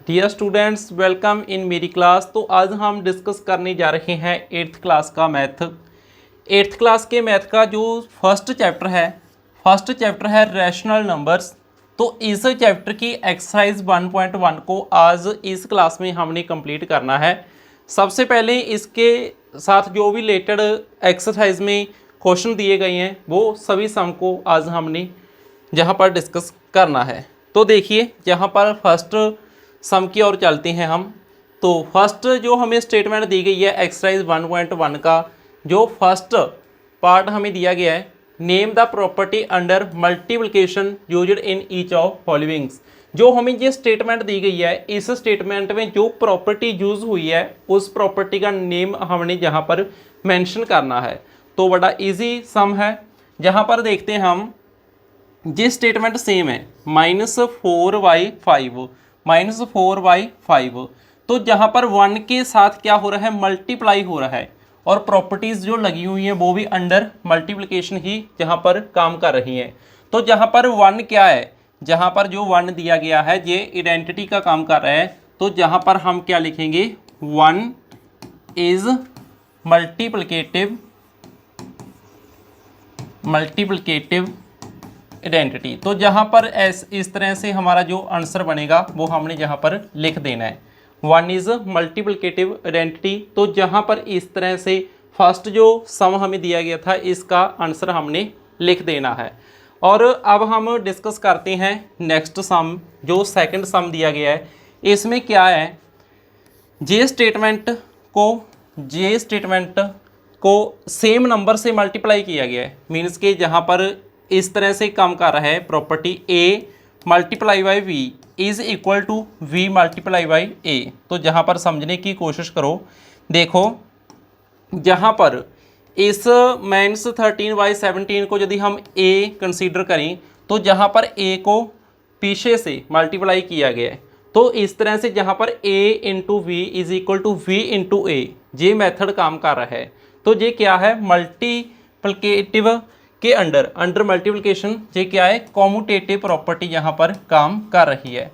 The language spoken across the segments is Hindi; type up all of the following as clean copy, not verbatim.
डियर स्टूडेंट्स, वेलकम इन मेरी क्लास। तो आज हम डिस्कस करने जा रहे हैं 8th क्लास का मैथ। 8th क्लास के मैथ का जो फर्स्ट चैप्टर है रैशनल नंबर्स। तो इस चैप्टर की एक्सरसाइज 1.1 को आज इस क्लास में हमने कंप्लीट करना है। सबसे पहले इसके साथ जो भी रिलेटेड एक्सरसाइज में क्वेश्चन दिए गए हैं वो सभी सम को आज हमने जहाँ पर डिस्कस करना है। तो देखिए, जहाँ पर फर्स्ट सम की ओर चलते हैं हम। तो फर्स्ट जो हमें स्टेटमेंट दी गई है एक्सरसाइज 1.1 का जो फर्स्ट पार्ट हमें दिया गया है, name the property under multiplication used in each of followings. जो हमें ये स्टेटमेंट दी गई है, इस स्टेटमेंट में जो प्रॉपर्टी यूज हुई है उस प्रॉपर्टी का नेम हमने यहाँ पर मेंशन करना है। तो बड़ा इजी सम है। जहाँ पर देखते हैं हम, ये स्टेटमेंट सेम है -4y5 तो जहाँ पर 1 के साथ क्या हो रहा है, मल्टीप्लाई हो रहा है, और प्रॉपर्टीज़ जो लगी हुई हैं वो भी अंडर मल्टीप्लिकेशन ही जहाँ पर काम कर रही हैं। तो जहाँ पर 1 क्या है, जहाँ पर जो 1 दिया गया है ये आइडेंटिटी का काम कर रहा है। तो जहाँ पर हम क्या लिखेंगे, 1 इज मल्टीप्लिकेटिव आइडेंटिटी। तो जहाँ पर इस तरह से हमारा जो आंसर बनेगा वो हमने जहाँ पर लिख देना है, 1 इज़ मल्टीप्लिकेटिव आइडेंटिटी। तो जहाँ पर इस तरह से फर्स्ट जो सम हमें दिया गया था इसका आंसर हमने लिख देना है। और अब हम डिस्कस करते हैं नेक्स्ट सम, जो सेकंड सम दिया गया है। इसमें क्या है, जे स्टेटमेंट को सेम नंबर से मल्टीप्लाई किया गया है। मीन्स के जहाँ पर इस तरह से काम कर रहा है, property a multiply by v is equal to v multiply by a। तो जहाँ पर समझने की कोशिश करो, देखो जहाँ पर इस -13/17 को यदि हम a कंसीडर करें तो जहाँ पर a को पीछे से मल्टीप्लाई किया गया है। तो इस तरह से जहाँ पर a into v is equal to v into a ये मेथड काम कर रहा है। तो ये क्या है, मल्टीप्लिकेटिव के अंडर मल्टीप्लिकेशन, ये क्या है, कॉम्यूटेटिव प्रॉपर्टी यहाँ पर काम कर रही है।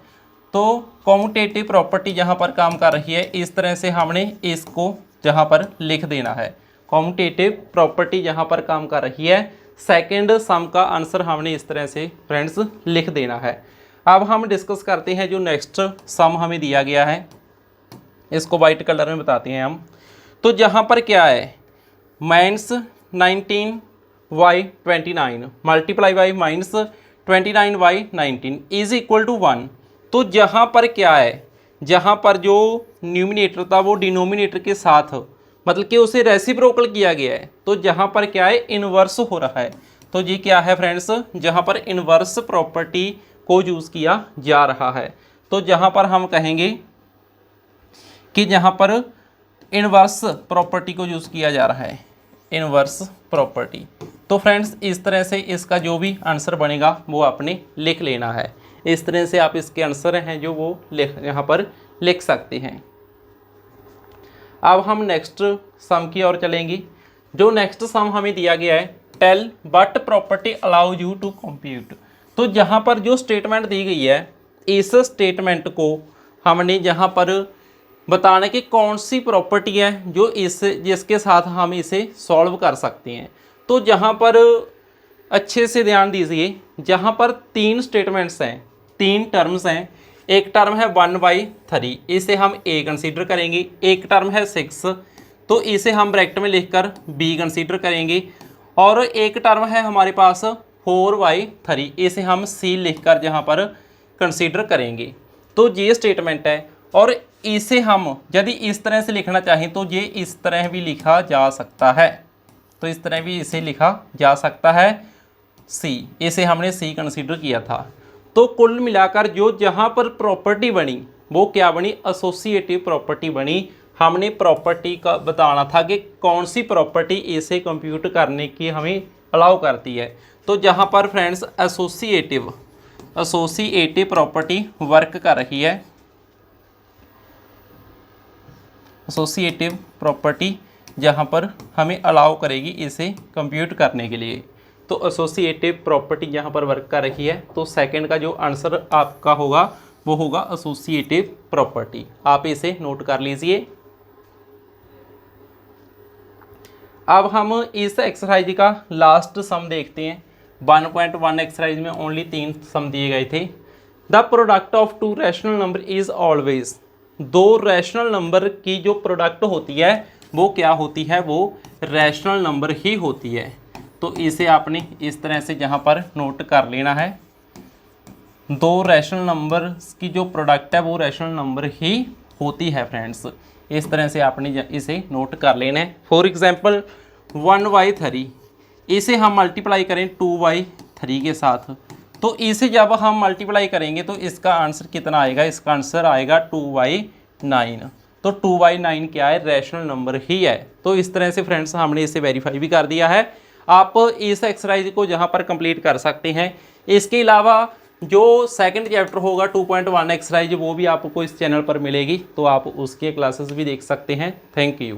तो कॉम्यूटेटिव प्रॉपर्टी यहाँ पर काम कर रही है, इस तरह से हमने इसको यहाँ पर लिख देना है। कॉम्यूटेटिव प्रॉपर्टी यहाँ पर काम कर रही है। सेकंड सम का आंसर हमने इस तरह से फ्रेंड्स लिख देना है। अब हम डिस्कस करते हैं जो नेक्स्ट सम हमें दिया गया है, इसको वाइट कलर में बताते हैं हम। तो जहाँ पर क्या है, -19y29 multiply by -29y19 is equal to 1। तो जहाँ पर क्या है, जहाँ पर जो न्यूमिनेटर था वो डिनोमिनेटर के साथ, मतलब कि उसे रेसिप्रोकल किया गया है। तो जहाँ पर क्या है, इन्वर्स हो रहा है। तो ये क्या है फ्रेंड्स, जहाँ पर इन्वर्स प्रॉपर्टी को यूज़ किया जा रहा है। तो जहाँ पर हम कहेंगे कि जहाँ पर इन्वर्स प्रॉपर्टी को यूज़ किया जा रहा है, इन्वर्स प्रॉपर्टी। तो फ्रेंड्स इस तरह से इसका जो भी आंसर बनेगा वो आपने लिख लेना है। इस तरह से आप इसके आंसर हैं जो वो यहाँ पर लिख सकते हैं। अब हम नेक्स्ट सम की ओर चलेंगे। जो नेक्स्ट सम हमें दिया गया है, tell what property allow you to compute. तो जहाँ पर जो स्टेटमेंट दी गई है, इस स्टेटमेंट को हमने यहाँ पर बताने की कौन सी प्रॉपर्टी है जो जिसके साथ हम इसे सॉल्व कर सकते हैं। तो जहाँ पर अच्छे से ध्यान दीजिए, जहाँ पर 3 स्टेटमेंट्स हैं, 3 टर्म्स हैं। एक टर्म है 1/3, इसे हम a कंसीडर करेंगे। एक टर्म है 6, तो इसे हम ब्रैकेट में लिखकर b कंसीडर करेंगे। और एक टर्म है हमारे पास 4/3, इसे हम c लिखकर जहाँ पर कंसीडर करेंगे। तो ये स्टेटमेंट है, और इसे हम यदि इस तरह से लिखना चाहें तो ये इस तरह भी लिखा जा सकता है। तो इस तरह भी इसे लिखा जा सकता है c, इसे हमने c कंसीडर किया था। तो कुल मिलाकर जो जहाँ पर प्रॉपर्टी बनी वो क्या बनी, एसोसिएटिव प्रॉपर्टी बनी। हमने प्रॉपर्टी का बताना था कि कौन सी प्रॉपर्टी इसे कंप्यूट करने की हमें अलाउ करती है। तो जहाँ पर फ्रेंड्स एसोसिएटिव प्रॉपर्टी वर्क कर रही है, एसोसिएटिव प्रॉपर्टी जहाँ पर हमें अलाउ करेगी इसे कंप्यूट करने के लिए। तो एसोसिएटिव प्रॉपर्टी यहाँ पर वर्क कर रही है। तो सेकंड का जो आंसर आपका होगा वो होगा एसोसिएटिव प्रॉपर्टी। आप इसे नोट कर लीजिए। अब हम इस एक्सरसाइज का लास्ट सम देखते हैं। 1.1 एक्सरसाइज में ओनली 3 सम दिए गए थे। The product of to rational number is always, दो रैशनल नंबर की जो प्रोडक्ट होती है वो क्या होती है, वो रैशनल नंबर ही होती है। तो इसे आपने इस तरह से यहाँ पर नोट कर लेना है, दो रैशनल नंबर की जो प्रोडक्ट है वो रैशनल नंबर ही होती है फ्रेंड्स। इस तरह से आपने इसे नोट कर लेना है। फॉर एग्जांपल 1/3 इसे हम मल्टीप्लाई करें 2/3 के साथ, तो इसे जब हम मल्टीप्लाई करेंगे तो इसका आंसर कितना आएगा, इसका आंसर आएगा 2/9। तो 2/9 क्या है, रैशनल नंबर ही है। तो इस तरह से फ्रेंड्स हमने इसे वेरीफाई भी कर दिया है। आप इस एक्सरसाइज को जहाँ पर कंप्लीट कर सकते हैं। इसके अलावा जो सेकंड चैप्टर होगा 2.1 एक्सरसाइज वो भी आपको इस चैनल पर मिलेगी, तो आप उसके क्लासेस भी देख सकते हैं। Thank you.